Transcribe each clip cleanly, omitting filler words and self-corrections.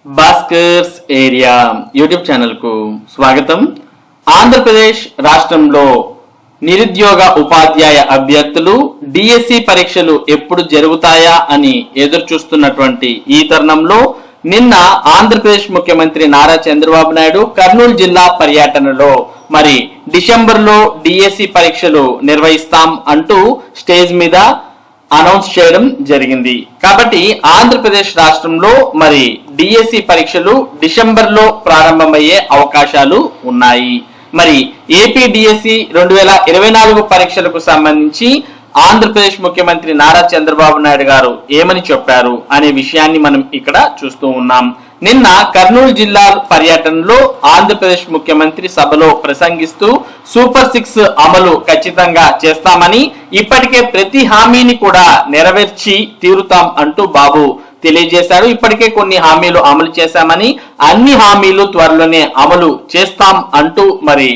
Bhaskar's area YouTube channel కు స్వాగతం. ఆంధ్రప్రదేశ్ రాష్ట్రంలో నిరుద్యోగ ఉపాధ్యాయ అభ్యర్థులు డిఎస్సి పరీక్షలు ఎప్పుడు జరుగుతాయా అని ఎదురు చూస్తున్నటువంటి ఈ తరుణంలో నిన్న ఆంధ్రప్రదేశ్ ముఖ్యమంత్రి నారా చంద్రబాబు నాయుడు కర్నూలు జిల్లా పర్యటనలో మరి డిసెంబర్లో డిఎస్సి పరీక్షలు నిర్వహిస్తాం అంటూ స్టేజ్ మీద అనౌన్స్ చేయడం జరిగింది. కాబట్టి ఆంధ్రప్రదేశ్ రాష్ట్రంలో మరి డిఎస్సి పరీక్షలు డిసెంబర్లో ప్రారంభమయ్యే అవకాశాలు ఉన్నాయి. మరి ఏపీ డిఎస్సి 2024 పరీక్షలకు సంబంధించి ఆంధ్రప్రదేశ్ ముఖ్యమంత్రి నారా చంద్రబాబు నాయుడు గారు ఏమని చెప్పారు అనే విషయాన్ని మనం ఇక్కడ చూస్తూ ఉన్నాం. నిన్న కర్నూలు జిల్లా పర్యటనలో ఆంధ్రప్రదేశ్ ముఖ్యమంత్రి సభలో ప్రసంగిస్తూ సూపర్ 6 అమలు ఖచ్చితంగా చేస్తామని, ఇప్పటికే ప్రతి హామీని కూడా నెరవేర్చి తీరుతాం అంటూ బాబు తెలియజేశారు. ఇప్పటికే కొన్ని హామీలు అమలు చేశామని, అన్ని హామీలు త్వరలోనే అమలు చేస్తాం అంటూ మరి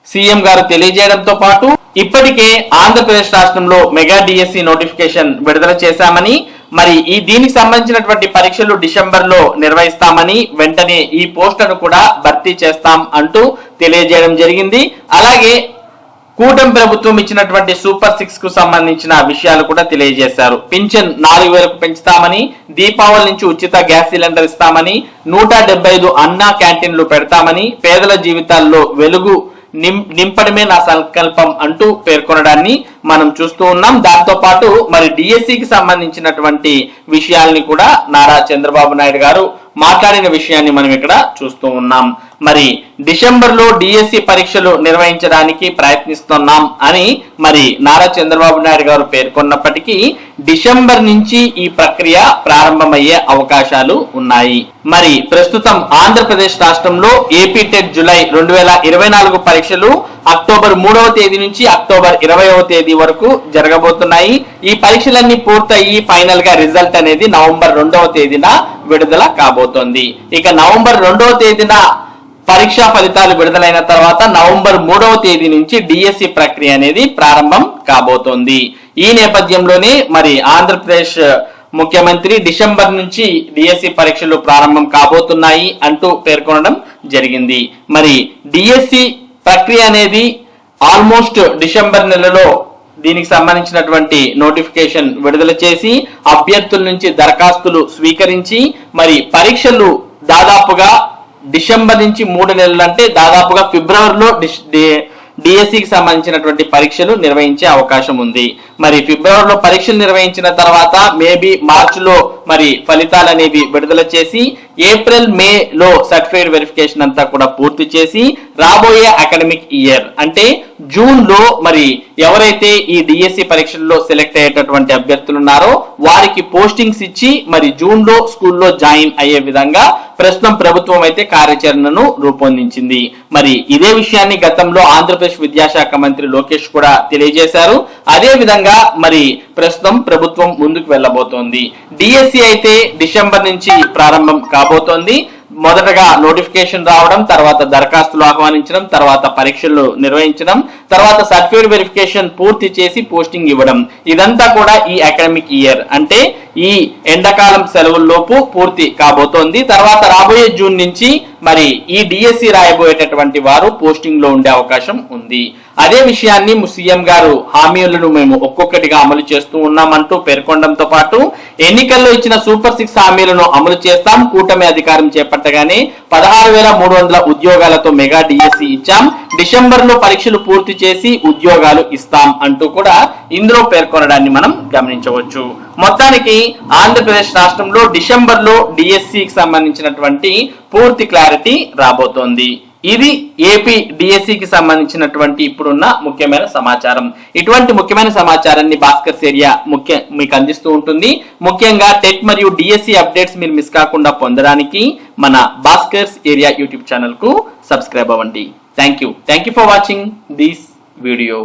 సీఎం గారు తెలియజేయడంతో పాటు ఇప్పటికే ఆంధ్రప్రదేశ్ రాష్ట్రంలో మెగా డిఎస్సి నోటిఫికేషన్ విడుదల చేశామని, మరి దీనికి సంబంధించినటువంటి పరీక్షలు డిసెంబర్ లో నిర్వహిస్తామని, వెంటనే ఈ పోస్టులను కూడా భర్తీ చేస్తాం అంటూ తెలియజేయడం జరిగింది. అలాగే కూటమి ప్రభుత్వం ఇచ్చినటువంటి సూపర్ 6 కు సంబంధించిన విషయాలు కూడా తెలియజేశారు. పింఛన్ 4000కు పెంచుతామని, దీపావళి నుంచి ఉచిత గ్యాస్ సిలిండర్ ఇస్తామని, 175 అన్నా క్యాంటీన్లు పెడతామని, పేదల జీవితాల్లో వెలుగు నింపడమే నా సంకల్పం అంటూ పేర్కొనడాన్ని మనం చూస్తూ ఉన్నాం. దాంతో పాటు మరి డిఎస్సికి సంబంధించినటువంటి విషయాల్ని కూడా నారా చంద్రబాబు నాయుడు గారు మాట్లాడిన విషయాన్ని మనం ఇక్కడ చూస్తూ ఉన్నాం. మరి డిసెంబర్లో డిఎస్సి పరీక్షలు నిర్వహించడానికి ప్రయత్నిస్తున్నాం అని మరి నారా చంద్రబాబు నాయుడు గారు పేర్కొన్నప్పటికీ డిసెంబర్ నుంచి ఈ ప్రక్రియ ప్రారంభమయ్యే అవకాశాలు ఉన్నాయి. మరి ప్రస్తుతం ఆంధ్రప్రదేశ్ రాష్ట్రంలో ఏపీ టెట్ జూలై 2024 పరీక్షలు అక్టోబర్ 3వ తేదీ నుంచి అక్టోబర్ 20వ తేదీ వరకు జరగబోతున్నాయి. ఈ పరీక్షలన్నీ పూర్తయి ఫైనల్ గా రిజల్ట్ అనేది నవంబర్ 2వ తేదీన విడుదల కాబోతోంది. ఇక నవంబర్ 2వ తేదీన పరీక్షా ఫలితాలు విడుదలైన తర్వాత నవంబర్ 3వ తేదీ నుంచి డిఎస్సి ప్రక్రియ అనేది ప్రారంభం కాబోతోంది. ఈ నేపథ్యంలోనే మరి ఆంధ్రప్రదేశ్ ముఖ్యమంత్రి డిసెంబర్ నుంచి డిఎస్సి పరీక్షలు ప్రారంభం కాబోతున్నాయి అంటూ పేర్కొనడం జరిగింది. మరి డిఎస్సి ప్రక్రియ అనేది ఆల్మోస్ట్ డిసెంబర్ నెలలో దీనికి సంబంధించినటువంటి నోటిఫికేషన్ విడుదల చేసి అభ్యర్థుల నుంచి దరఖాస్తులు స్వీకరించి మరి పరీక్షలు దాదాపుగా డిసెంబర్ నుంచి 3 నెలలు అంటే దాదాపుగా ఫిబ్రవరిలో డిఎస్సికి సంబంధించినటువంటి పరీక్షలు నిర్వహించే అవకాశం ఉంది. మరి ఫిబ్రవరిలో పరీక్షలు నిర్వహించిన తర్వాత మేబీ మార్చిలో మరి ఫలితాలు అనేవి విడుదల చేసి ఏప్రిల్ మే లో సర్టిఫైడ్ వెరిఫికేషన్ అంతా కూడా పూర్తి చేసి రాబోయే అకాడమిక్ ఇయర్ అంటే జూన్ లో మరి ఎవరైతే ఈ డిఎస్సి పరీక్షల్లో సెలెక్ట్ అయ్యేటటువంటి అభ్యర్థులు ఉన్నారో వారికి పోస్టింగ్స్ ఇచ్చి మరి జూన్ లో స్కూల్లో జాయిన్ అయ్యే విధంగా ప్రస్తుతం ప్రభుత్వం అయితే కార్యాచరణను రూపొందించింది. మరి ఇదే విషయాన్ని గతంలో ఆంధ్రప్రదేశ్ విద్యాశాఖ మంత్రి లోకేష్ కూడా తెలియజేశారు. అదే విధంగా మరి ప్రస్తుతం ప్రభుత్వం ముందుకు వెళ్ళబోతోంది. డిఎస్సి అయితే డిసెంబర్ నుంచి ప్రారంభం కాబోతోంది. మొదటగా నోటిఫికేషన్ రావడం, తర్వాత దరఖాస్తులు ఆహ్వానించడం, తర్వాత పరీక్షలు నిర్వహించడం, తర్వాత సర్టిఫైడ్ వెరిఫికేషన్ పూర్తి చేసి పోస్టింగ్ ఇవ్వడం. ఇదంతా కూడా ఈ అకాడమిక్ ఇయర్ అంటే ఈ ఎండాకాలం సెలవుల్లోపు పూర్తి కాబోతోంది. తర్వాత రాబోయే జూన్ నుంచి మరి ఈ డిఎస్సి రాయబోయేటటువంటి వారు పోస్టింగ్ లో ఉండే అవకాశం ఉంది. అదే విషయాన్ని సీఎం గారు హామీలను మేము ఒక్కొక్కటిగా అమలు చేస్తూ ఉన్నామంటూ పేర్కొనడంతో పాటు ఎన్నికల్లో ఇచ్చిన సూపర్ 6 హామీలను అమలు చేస్తాం, కూటమి అధికారం చేపట్టగానే 16,300 ఉద్యోగాలతో మెగా డిఎస్సి ఇచ్చాం, డిసెంబర్ లో పరీక్షలు పూర్తి చేసి ఉద్యోగాలు ఇస్తాం అంటూ కూడా ఇందులో పేర్కొనడాన్ని మనం గమనించవచ్చు. మొత్తానికి ఆంధ్రప్రదేశ్ రాష్ట్రంలో డిసెంబర్ లో డిఎస్సికి సంబంధించినటువంటి పూర్తి క్లారిటీ రాబోతోంది. ఇది ఏపీ డిఎస్సికి సంబంధించినటువంటి ఇప్పుడున్న ముఖ్యమైన సమాచారం. ఇటువంటి ముఖ్యమైన సమాచారాన్ని భాస్కర్స్ ఏరియా మీకు అందిస్తూ ఉంటుంది. ముఖ్యంగా టెట్ మరియు డిఎస్సి అప్డేట్స్ మీరు మిస్ కాకుండా పొందడానికి మన భాస్కర్స్ ఏరియా యూట్యూబ్ ఛానల్ కు సబ్స్క్రైబ్ అవ్వండి. Thank you for watching this video.